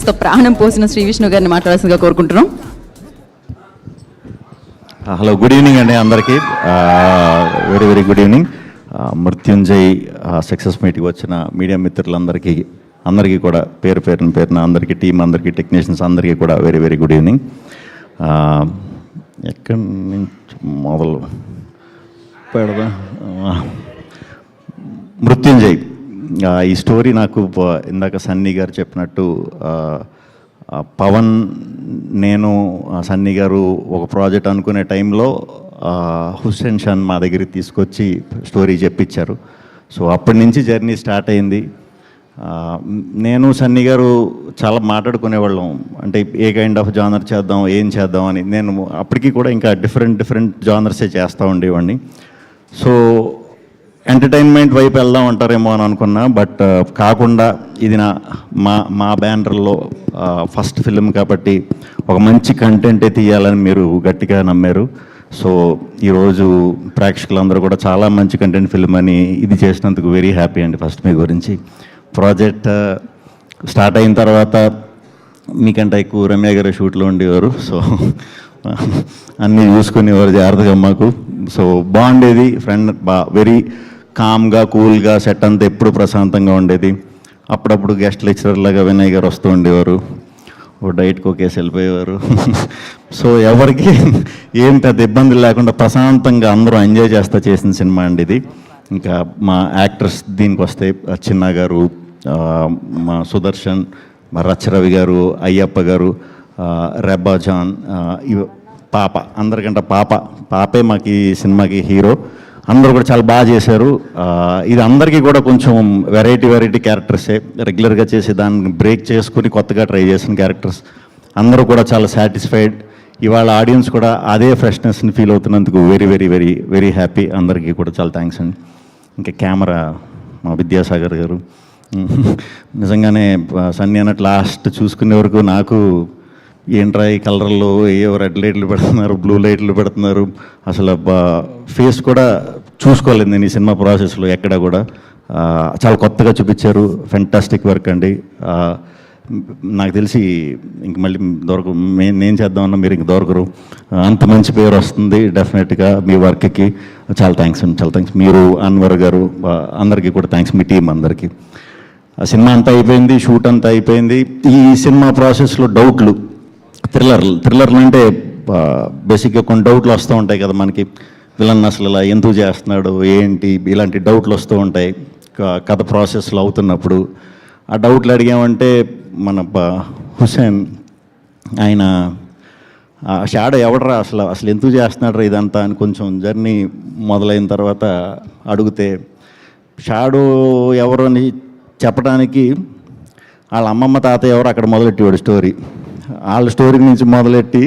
కాస్త ప్రాణం పోసిన శ్రీ విష్ణు గారిని మాట్లాడాల్సిందిగా కోరుకుంటున్నాం. హలో, గుడ్ ఈవినింగ్ అండి అందరికీ. Very very good evening. Mrityunjay success మీట్కి వచ్చిన మీడియా మిత్రులందరికీ కూడా పేరున అందరికీ, టీం అందరికీ, టెక్నీషియన్స్ అందరికీ కూడా వెరీ వెరీ గుడ్ ఈవినింగ్. ఎక్కడి నుంచి మొదలు పెడదా? మృత్యుంజయ్ ఈ స్టోరీ నాకు ఇందాక సన్నీ గారు చెప్పినట్టు పవన్, నేను, సన్నీ గారు ఒక ప్రాజెక్ట్ అనుకునే టైంలో హుస్సేన్ షాన్ మా దగ్గరికి తీసుకొచ్చి స్టోరీ చెప్పించారు. సో అప్పటి నుంచి జర్నీ స్టార్ట్ అయింది. నేను సన్నీ గారు చాలా మాట్లాడుకునేవాళ్ళం, అంటే ఏ కైండ్ ఆఫ్ జానర్ చేద్దాం, ఏం చేద్దాం అని. నేను అప్పటికి కూడా ఇంకా డిఫరెంట్ జానర్సే చేస్తూ ఉండేవాడిని. సో ఎంటర్టైన్మెంట్ వైపు వెళ్దాం అంటారేమో అని అనుకున్నా, బట్ కాకుండా ఇది మా బ్యానర్లో ఫస్ట్ ఫిల్మ్ కాబట్టి ఒక మంచి కంటెంటే తీయాలని మీరు గట్టిగా నమ్మారు. సో ఈరోజు ప్రేక్షకులందరూ కూడా చాలా మంచి కంటెంట్ ఫిల్మ్ అని ఇది చేసినందుకు వెరీ హ్యాపీ అండి. ఫస్ట్ మీ గురించి ప్రాజెక్ట్ స్టార్ట్ అయిన తర్వాత మీకంటే ఎక్కువ రమ్య గారు షూట్లో ఉండేవారు. సో అన్నీ చూసుకునేవారు జాగ్రత్తగా మాకు. సో బాగుండేది. ఫ్రెండ్ వెరీ కామ్గా, కూల్గా, సెట్ అంతా ఎప్పుడు ప్రశాంతంగా ఉండేది. అప్పుడప్పుడు గెస్ట్ లెక్చరర్ లాగా వినయ్ గారు వస్తూ ఉండేవారు, ఓ డైట్కి ఒకేసి వెళ్ళిపోయేవారు. సో ఎవరికి ఏం పెద్ద ఇబ్బందులు లేకుండా ప్రశాంతంగా అందరూ ఎంజాయ్ చేస్తా చేసిన సినిమా అండి ఇది. ఇంకా మా యాక్టర్స్ దీనికి వస్తే చిన్న గారు, మా సుదర్శన్, మా రచ్చరవి గారు, అయ్యప్ప గారు, రెబ్బా జాన్, పాప, అందరికంటే పాపే మాకు ఈ సినిమాకి హీరో. అందరూ కూడా చాలా బాగా చేశారు. ఇది అందరికీ కూడా కొంచెం వెరైటీ క్యారెక్టర్సే, రెగ్యులర్గా చేసి దాన్ని బ్రేక్ చేసుకుని కొత్తగా ట్రై చేసిన క్యారెక్టర్స్. అందరూ కూడా చాలా సాటిస్ఫైడ్. ఇవాళ ఆడియన్స్ కూడా అదే ఫ్రెష్నెస్ని ఫీల్ అవుతున్నందుకు వెరీ హ్యాపీ. అందరికీ కూడా చాలా థ్యాంక్స్ అండి. ఇంకా కెమెరా మా విద్యాసాగర్ గారు, నిజంగానే సన్నీ అన్నట్టు లాస్ట్ చూసుకునే వరకు నాకు ఏంట్రా ఈ కలర్లో ఏవో రెడ్ లైట్లు పెడుతున్నారు, బ్లూ లైట్లు పెడుతున్నారు, అసలు ఫేస్ కూడా చూసుకోలేదు నేను ఈ సినిమా ప్రాసెస్లో ఎక్కడ కూడా. చాలా కొత్తగా చూపించారు. ఫెంటాస్టిక్ వర్క్ అండి. నాకు తెలిసి ఇంక మళ్ళీ నేను చేద్దామన్నా మీరు ఇంక దొరకరు. అంత మంచి పేరు వస్తుంది డెఫినెట్గా మీ వర్క్కి. చాలా థ్యాంక్స్ అండి, చాలా థ్యాంక్స్. మీరు, అన్వర్ గారు, అందరికీ కూడా థ్యాంక్స్, మీ టీం అందరికీ. ఆ సినిమా అంతా అయిపోయింది, షూట్ అంతా అయిపోయింది. ఈ సినిమా ప్రాసెస్లో డౌట్లు, థ్రిల్లర్లు అంటే బేసిక్గా కొన్ని డౌట్లు వస్తూ ఉంటాయి కదా మనకి. విలన్ అసలు ఇలా ఎందుకు చేస్తున్నాడు, ఏంటి, ఇలాంటి డౌట్లు వస్తూ ఉంటాయి కథ ప్రాసెస్లో అవుతున్నప్పుడు. ఆ డౌట్లు అడిగామంటే మన హుస్సేన్ ఆయన షాడో ఎవడరా అసలు ఎందుకు చేస్తున్నాడు ఇదంతా అని కొంచెం జర్నీ మొదలైన తర్వాత అడిగితే, షాడో ఎవరు అని చెప్పడానికి వాళ్ళ అమ్మమ్మ తాతయ్య ఎవరు అక్కడ మొదలెట్టేవాడు స్టోరీ. వాళ్ళ స్టోరీ నుంచి మొదలెట్టి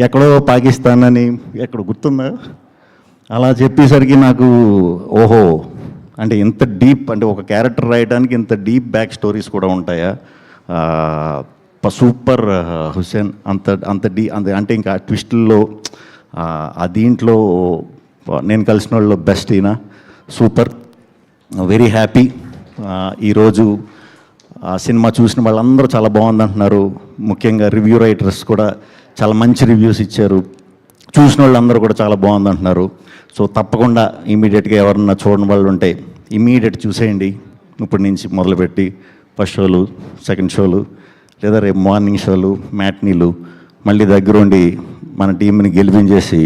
ఎక్కడో పాకిస్తాన్ అని ఎక్కడ గుర్తుందా అలా చెప్పేసరికి నాకు ఓహో, అంటే ఇంత డీప్, అంటే ఒక క్యారెక్టర్ రాయడానికి ఇంత డీప్ బ్యాక్ స్టోరీస్ కూడా ఉంటాయా? సూపర్ హుస్సేన్. అంటే ఇంకా ట్విస్టుల్లో ఆ దీంట్లో నేను కలిసిన వాళ్ళు బెస్ట్ ఈయన. Super, very happy. ఈరోజు ఆ సినిమా చూసిన వాళ్ళందరూ చాలా బాగుందంటున్నారు. ముఖ్యంగా రివ్యూ రైటర్స్ కూడా చాలా మంచి రివ్యూస్ ఇచ్చారు. చూసిన వాళ్ళందరూ కూడా చాలా బాగుందంటున్నారు. సో తప్పకుండా ఇమీడియట్గా ఎవరన్నా చూడని వాళ్ళు ఉంటే ఇమీడియట్ చూసేయండి. ఇప్పటి నుంచి మొదలుపెట్టి ఫస్ట్ షోలు, సెకండ్ షోలు, లేదా రేపు మార్నింగ్ షోలు, మ్యాట్నీలు, మళ్ళీ దగ్గరుండి మన టీంని గెలిపించేసి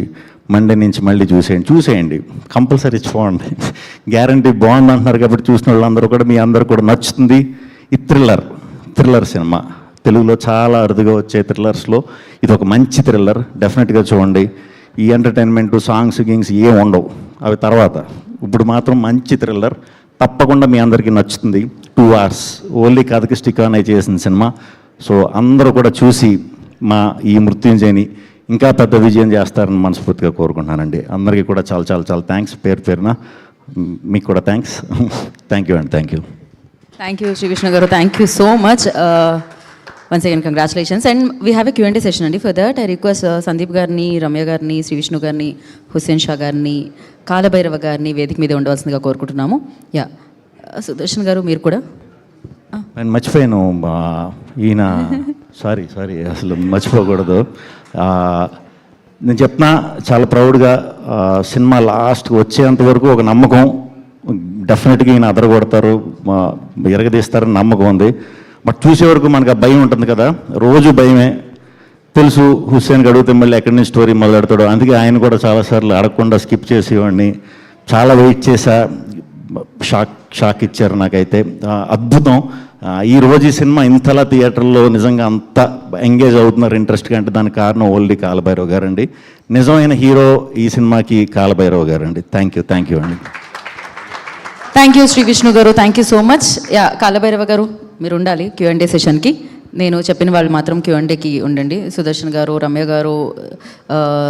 మండే నుంచి మళ్ళీ చూసేయండి. కంపల్సరీ చూడండి, గ్యారంటీ బాగుంది అంటున్నారు కాబట్టి చూసిన వాళ్ళందరూ కూడా, మీ అందరూ కూడా నచ్చుతుంది. ఈ థ్రిల్లర్ సినిమా తెలుగులో చాలా అరుదుగా వచ్చే థ్రిల్లర్స్లో ఇది ఒక మంచి థ్రిల్లర్. డెఫినెట్గా చూడండి. ఈ ఎంటర్టైన్మెంట్, సాంగ్స్, గింగ్స్ ఏం ఉండవు, అవి తర్వాత. ఇప్పుడు మాత్రం మంచి థ్రిల్లర్, తప్పకుండా మీ అందరికీ నచ్చుతుంది. 2 hours ఓన్లీ కథకి స్టిక్ ఆన్ అయి చేసిన సినిమా. సో అందరూ కూడా చూసి మా ఈ మృత్యుంజయని ఇంకా పెద్ద విజయం చేస్తారని మనస్ఫూర్తిగా కోరుకుంటున్నానండి. అందరికీ కూడా చాలా థ్యాంక్స్. పేరున మీకు కూడా థ్యాంక్స్. థ్యాంక్ యూ అండి. థ్యాంక్ యూ శ్రీ విష్ణు గారు. Thank you so much. Once again congratulations. And we have a Q&A session అండి. For that I request Sandeep గారిని, రమ్య గారిని, శ్రీ విష్ణు గారిని, హుస్సేన్ షా గారిని, కాలభైరవ గారిని వేదిక మీద ఉండవలసిందిగా కోరుకుంటున్నాము. యా, సుదర్శన్ గారు మీరు కూడా. నేను మర్చిపోయాను ఈయన సారీ అసలు మర్చిపోకూడదు. నేను చెప్తున్నా చాలా ప్రౌడ్గా సినిమా లాస్ట్కి వచ్చేంత వరకు ఒక నమ్మకం, డెఫినెట్గా ఈయన అదరగొడతారు, ఎరగదీస్తారని నమ్మకం ఉంది. బట్ చూసే వరకు మనకు ఆ భయం ఉంటుంది కదా, రోజు భయమే. తెలుసు హుస్సేన్కి అడిగితే మళ్ళీ ఎక్కడి నుంచి స్టోరీ మొదలెడతాడో, అందుకే ఆయన కూడా చాలాసార్లు అడగకుండా స్కిప్ చేసేవాడిని. చాలా వెయిట్ చేశా, షాక్ ఇచ్చారు నాకైతే. అద్భుతం. ఈరోజు ఈ సినిమా ఇంతలా థియేటర్లో నిజంగా అంత ఎంగేజ్ అవుతున్నారు ఇంట్రెస్ట్గా అంటే దానికి కారణం ఓన్లీ కాలభైరవ్ గారండి. నిజమైన హీరో ఈ సినిమాకి కాలభైరవ్ గారండి. థ్యాంక్ యూ అండి. థ్యాంక్ యూ శ్రీ విష్ణు గారు, thank you so much. Yeah Kaalabhairava గారు మీరు ఉండాలి Q&A సెషన్కి. నేను చెప్పిన వాళ్ళు మాత్రం Q&Aకి ఉండండి. సుదర్శన్ గారు, రమ్య గారు,